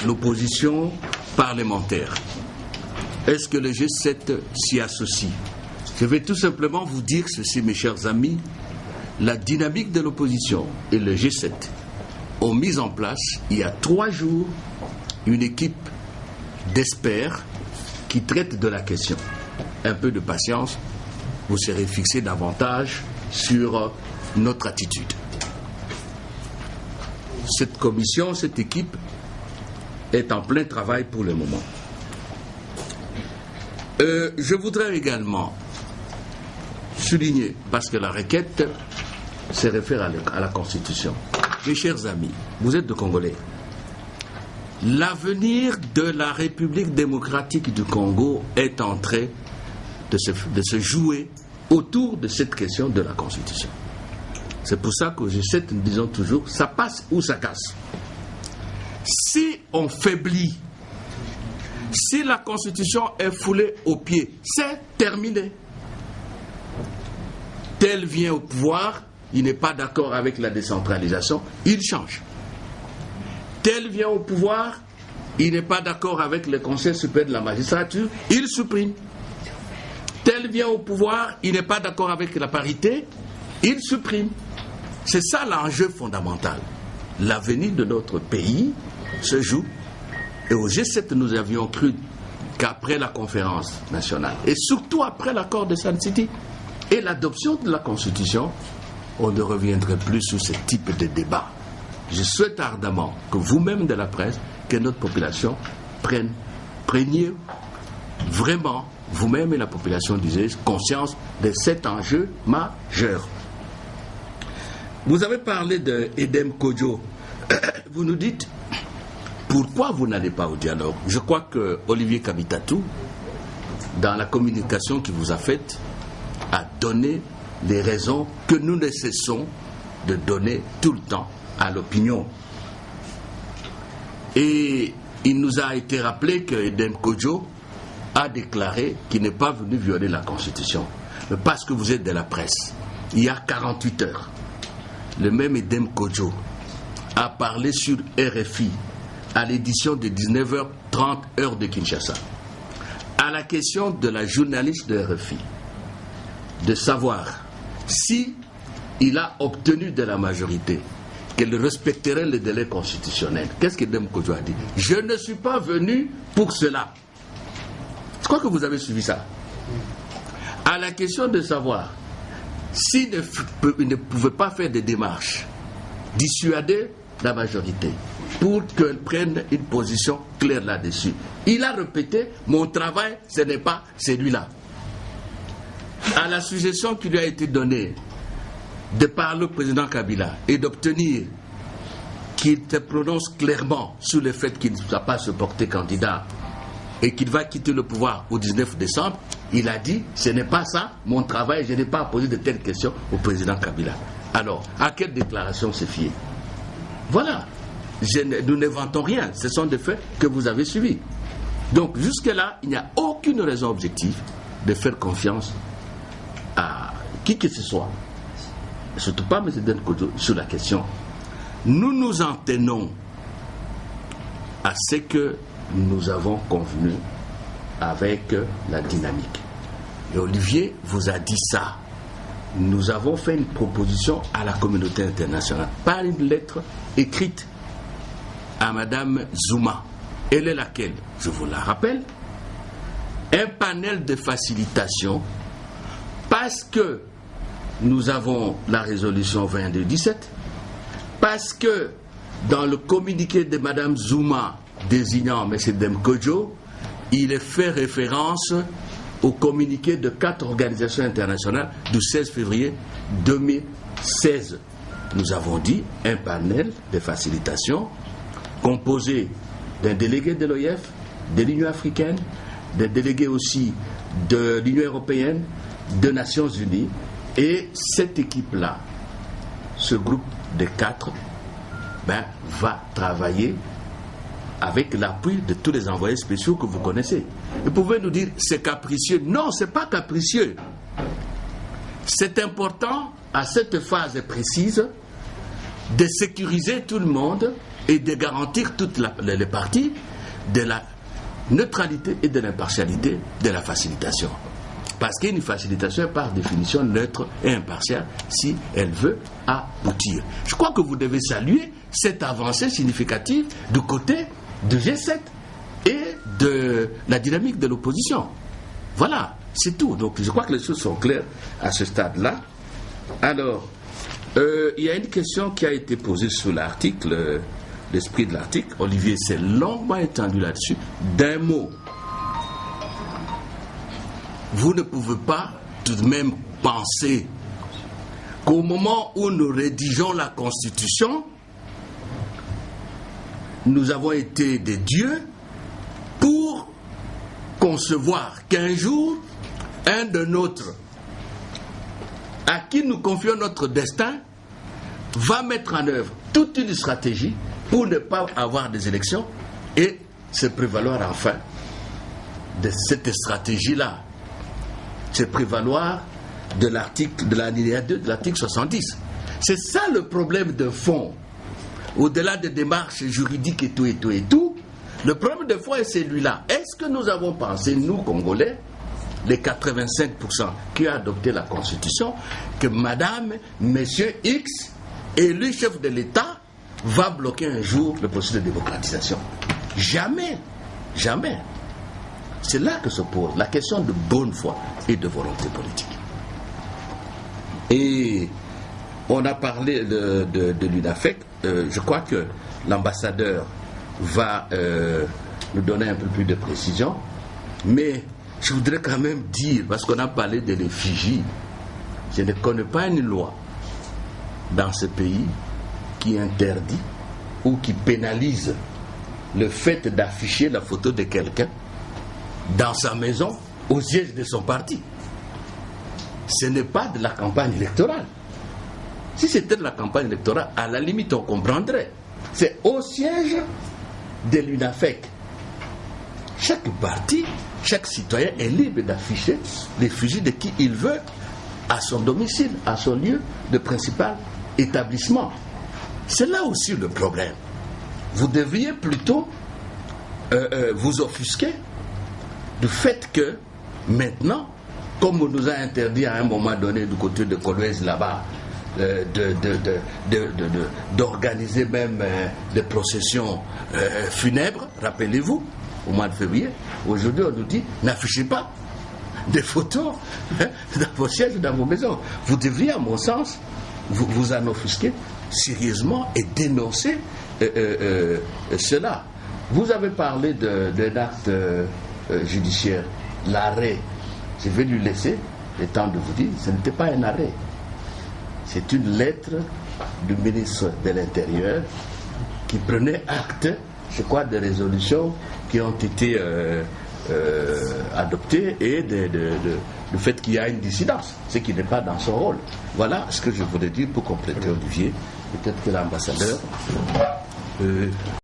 l'opposition parlementaire. Est-ce que le G7 s'y associe? Je vais tout simplement vous dire ceci, mes chers amis. La dynamique de l'opposition et le G7 ont mis en place, il y a 3 jours, une équipe d'experts qui traite de la question. Un peu de patience, vous serez fixé davantage sur notre attitude. Cette commission, cette équipe est en plein travail pour le moment. Je voudrais également souligner, parce que la requête se réfère à la Constitution. Mes chers amis, vous êtes de Congolais. L'avenir de la République démocratique du Congo est en train de se jouer autour de cette question de la Constitution. C'est pour ça qu'au G7, nous disons toujours, ça passe ou ça casse. Si on faiblit, si la Constitution est foulée aux pieds, c'est terminé. Tel vient au pouvoir, il n'est pas d'accord avec la décentralisation, il change. Tel vient au pouvoir, il n'est pas d'accord avec le Conseil supérieur de la magistrature, il supprime. Tel vient au pouvoir, il n'est pas d'accord avec la parité, il supprime. C'est ça l'enjeu fondamental. L'avenir de notre pays se joue. Et au G7, nous avions cru qu'après la conférence nationale, et surtout après l'accord de Sun City et l'adoption de la Constitution, on ne reviendrait plus sur ce type de débat. Je souhaite ardemment que vous-même de la presse, que notre population preniez vraiment, vous-même et la population disait, conscience de cet enjeu majeur. Vous avez parlé de Edem Kodjo. Vous nous dites, pourquoi vous n'allez pas au dialogue? Je crois que Olivier Kabitatou, dans la communication qu'il vous a faite, a donné les raisons que nous ne cessons de donner tout le temps à l'opinion. Et il nous a été rappelé que Edem Kodjo a déclaré qu'il n'est pas venu violer la Constitution. Mais parce que vous êtes de la presse, il y a 48 heures, le même Edem Kodjo a parlé sur RFI à l'édition de 19h30 heure de Kinshasa, à la question de la journaliste de RFI, de savoir si il a obtenu de la majorité qu'elle respecterait le délai constitutionnel. Qu'est-ce que Edem Kodjo a dit? Je ne suis pas venu pour cela. Je crois que vous avez suivi ça. À la question de savoir s'il ne pouvait pas faire des démarches, dissuader la majorité pour qu'elle prenne une position claire là-dessus, il a répété, mon travail, ce n'est pas celui-là. À la suggestion qui lui a été donnée de par le président Kabila et d'obtenir qu'il se prononce clairement sur le fait qu'il ne va pas se porter candidat et qu'il va quitter le pouvoir au 19 décembre, il a dit, ce n'est pas ça mon travail, je n'ai pas posé de telles questions au président Kabila. Alors, à quelle déclaration se fier? Voilà, nous n'inventons rien, ce sont des faits que vous avez suivis. Donc, jusque-là, il n'y a aucune raison objective de faire confiance à qui que ce soit, surtout pas M. Edem Kodjo, sur la question. Nous nous en tenons à ce que nous avons convenu avec la dynamique. Et Olivier vous a dit ça. Nous avons fait une proposition à la communauté internationale par une lettre écrite à Madame Zouma. Elle est laquelle? Je vous la rappelle. Un panel de facilitation parce que nous avons la résolution 2217, parce que dans le communiqué de Madame Zouma désignant M. Edem Kodjo, il est fait référence au communiqué de 4 organisations internationales du 16 février 2016. Nous avons dit un panel de facilitation composé d'un délégué de l'OIF, de l'Union africaine, d'un délégué aussi de l'Union européenne, des Nations unies, et cette équipe-là, ce groupe de 4, va travailler avec l'appui de tous les envoyés spéciaux que vous connaissez. Vous pouvez nous dire, c'est capricieux. Non, ce n'est pas capricieux. C'est important, à cette phase précise, de sécuriser tout le monde et de garantir toutes les parties de la neutralité et de l'impartialité de la facilitation. Parce qu'une facilitation est par définition neutre et impartiale si elle veut aboutir. Je crois que vous devez saluer cette avancée significative du côté du G7 et de la dynamique de l'opposition. Voilà, c'est tout. Donc je crois que les choses sont claires à ce stade-là. Alors, il y a une question qui a été posée sur l'article, l'esprit de l'article. Olivier s'est longuement étendu là-dessus. D'un mot, vous ne pouvez pas tout de même penser qu'au moment où nous rédigeons la Constitution, nous avons été des dieux pour concevoir qu'un jour, un de nôtres, à qui nous confions notre destin, va mettre en œuvre toute une stratégie pour ne pas avoir des élections et se prévaloir enfin de cette stratégie-là. Se prévaloir de l'article, de l'alinéa 2 de l'article 70. C'est ça le problème de fond. Au-delà des démarches juridiques et tout, le problème de fond est celui-là. Est-ce que nous avons pensé, nous, Congolais, les 85% qui ont adopté la Constitution, que Madame, Monsieur X, élu chef de l'État, va bloquer un jour le processus de démocratisation? Jamais. Jamais. C'est là que se pose la question de bonne foi et de volonté politique. Et on a parlé de l'UNAFEC. Je crois que l'ambassadeur va nous donner un peu plus de précision. Mais je voudrais quand même dire, parce qu'on a parlé de l'effigie, je ne connais pas une loi dans ce pays qui interdit ou qui pénalise le fait d'afficher la photo de quelqu'un dans sa maison, au siège de son parti. Ce n'est pas de la campagne électorale. Si c'était de la campagne électorale, à la limite, on comprendrait. C'est au siège de l'UNAFEC. Chaque parti, chaque citoyen est libre d'afficher l'effigie de qui il veut à son domicile, à son lieu de principal établissement. C'est là aussi le problème. Vous devriez plutôt vous offusquer du fait que maintenant, comme on nous a interdit à un moment donné du côté de Kolwezi là-bas, d'organiser même des processions funèbres, rappelez-vous, au mois de février, aujourd'hui on nous dit n'affichez pas des photos dans vos sièges, dans vos maisons. Vous devriez, à mon sens, vous en offusquer sérieusement et dénoncer cela. Vous avez parlé d'un acte judiciaire, l'arrêt. Je vais lui laisser le temps de vous dire, ce n'était pas un arrêt. C'est une lettre du ministre de l'Intérieur qui prenait acte, je crois, des résolutions qui ont été adoptées et du fait qu'il y a une dissidence, ce qui n'est pas dans son rôle. Voilà ce que je voulais dire pour compléter Olivier. Peut-être que l'ambassadeur